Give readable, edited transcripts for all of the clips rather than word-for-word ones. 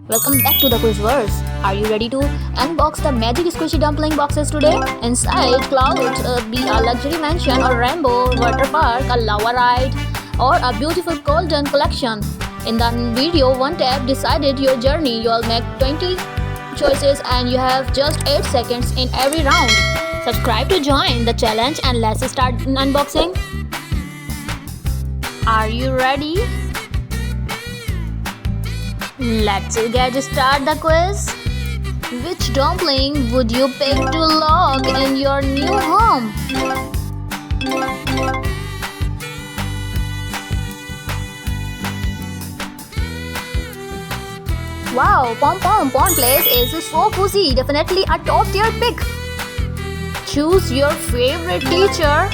Welcome back to the Quizverse. Are you ready to unbox the magic squishy dumpling boxes today? Inside, clouds be a luxury mansion, a rainbow water park, a lava ride, or a beautiful golden collection. In the video, one tab decided your journey. You'll make 20 choices and you have just 8 seconds in every round. Subscribe to join the challenge and let's start unboxing. Are you ready? Let's get started the quiz. Which dumpling would you pick to log in your new home? Wow, Pom Pom Pond Place is so cozy. Definitely a top tier pick. Choose your favorite teacher.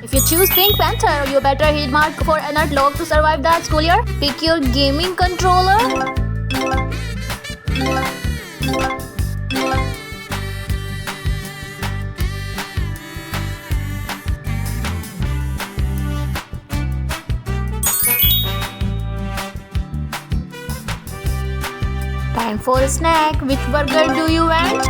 If you choose Pink Panther, you better hit mark for alert log to survive that school year. Pick your gaming controller. Time for a snack. Which burger do you want?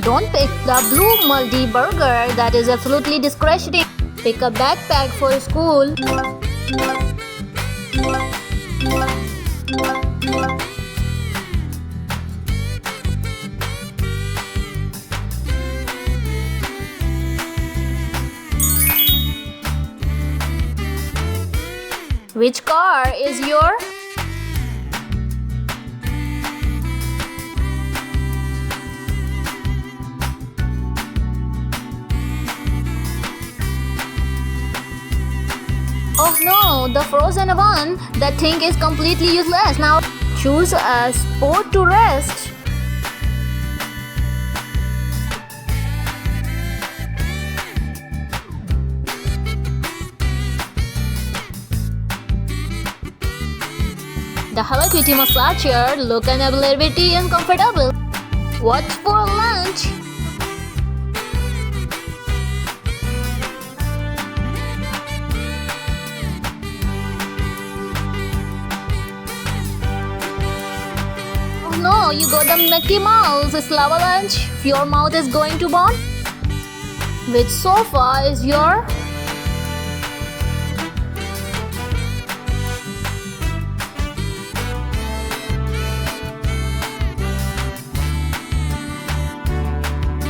Don't pick the blue multi burger, that is absolutely disgusting. Pick a backpack for school. Which car is your? Oh no, the frozen one. That thing is completely useless. Now choose a sport to rest. The Hello Kitty massage chair look and ability and comfortable. What's for lunch? Oh no, you got the Mickey Mouse. It's lava lunch. Your mouth is going to burn. Which sofa is your?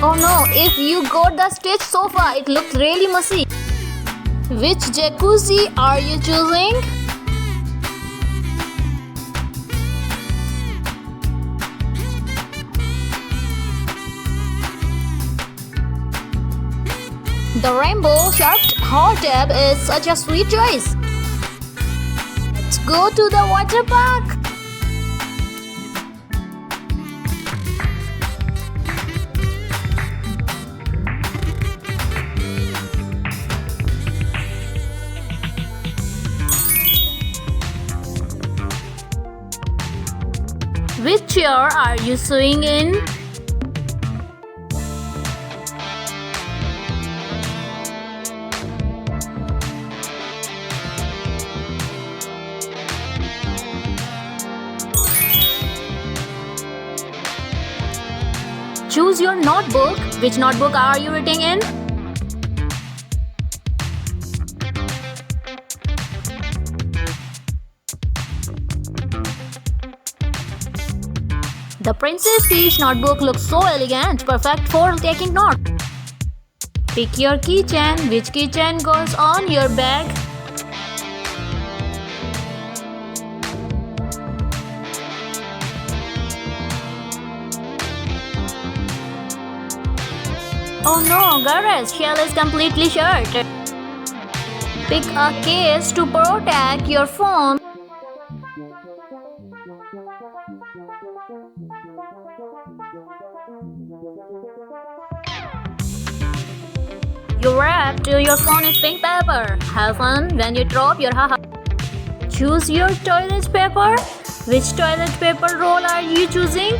Oh no, if you got the Stitch sofa, it looks really messy. Which jacuzzi are you choosing? The rainbow shaped hot tub is such a sweet choice. Let's go to the water park. Which chair are you sewing in? Choose your notebook. Which notebook are you writing in? The Princess Peach notebook looks so elegant, perfect for taking notes. Pick your keychain. Which keychain goes on your bag? Oh no, Gareth's shell is completely short. Pick a case to protect your phone. Your wrapped your phone is pink paper. Have fun when you drop your haha. Choose your toilet paper. Which toilet paper roll are you choosing?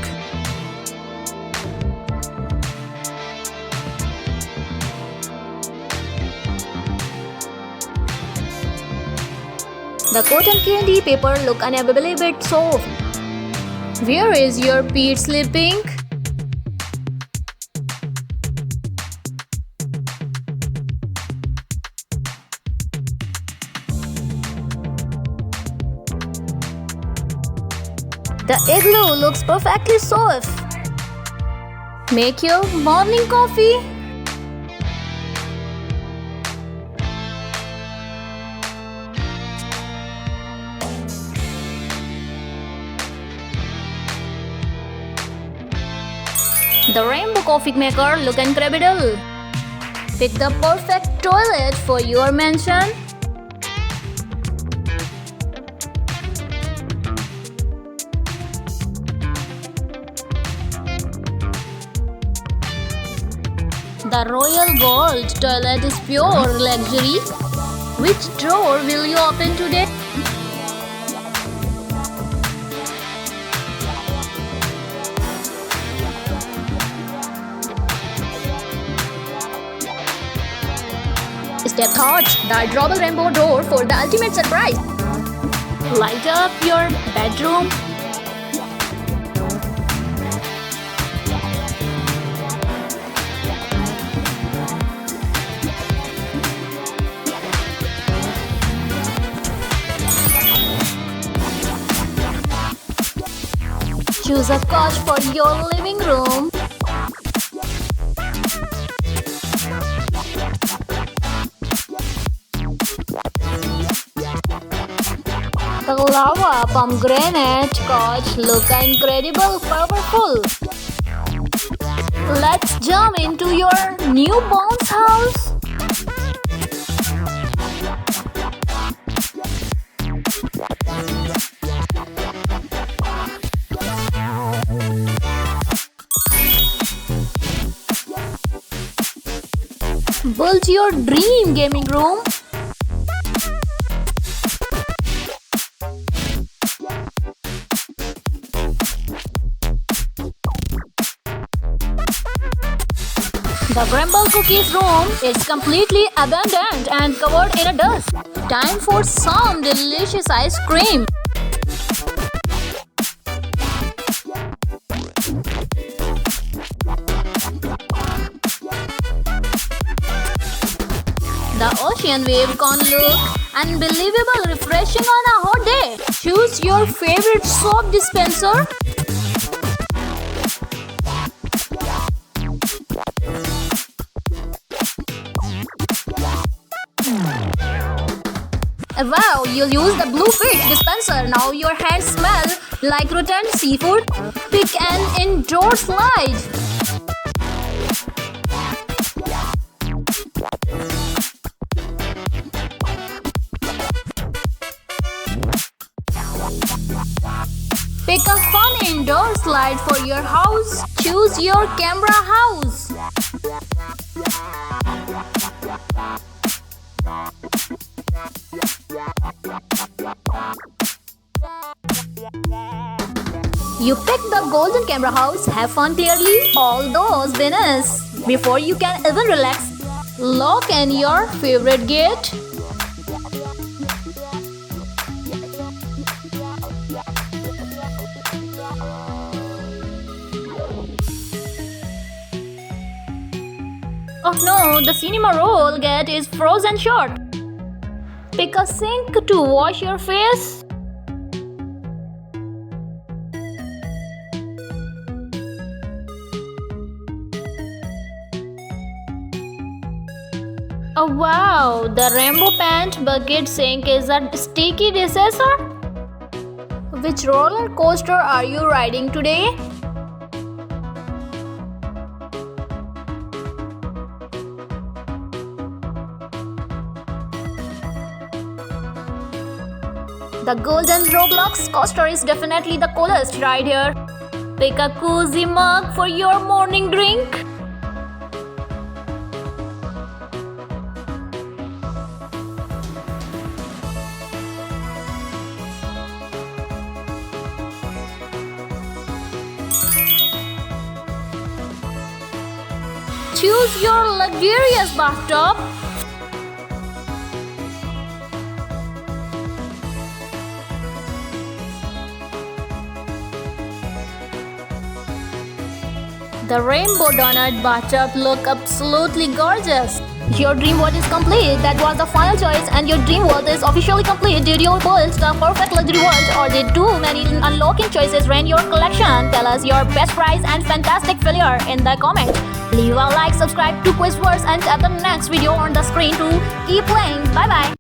The cotton candy paper look unbelievably bit soft. Where is your Pete sleeping? The igloo looks perfectly soft. Make your morning coffee. The rainbow coffee maker look incredible. Pick the perfect toilet for your mansion. The royal gold toilet is pure luxury. Which drawer will you open today? Step thought, the drawable rainbow door for the ultimate surprise. Light up your bedroom. Choose a couch for your living room. The lava pomegranate couch look incredible powerful. Let's jump into your new bounce house. Build your dream gaming room. The Grumble Cookies room is completely abandoned and covered in a dust. Time for some delicious ice cream. The ocean wave cone look unbelievable refreshing on a hot day. Choose your favorite soap dispenser. Wow, you'll use the blue fish dispenser. Now your hands smell like rotten seafood. Pick an indoor slide. Pick a fun indoor slide for your house. Choose your camera house. You pick the golden camera house. Have fun clearly all those winners. Before you can even relax, lock in your favorite gate. Oh no, the cinema roll gate is frozen short. Pick a sink to wash your face. Oh wow, the rainbow pant bucket sink is a sticky disaster. Which roller coaster are you riding today? The golden Roblox coaster is definitely the coolest ride here. Pick a cozy mug for your morning drink. choose your luxurious bathtub. The rainbow donut bathtub look absolutely gorgeous. Your dream world is complete. That was the final choice, and your dream world is officially complete. Did you build the perfect luxury world, or did too many unlocking choices ruin your collection? Tell us your best prize and fantastic failure in the comments. Leave a like, subscribe to Quizverse, and tap the next video on the screen to keep playing. Bye bye.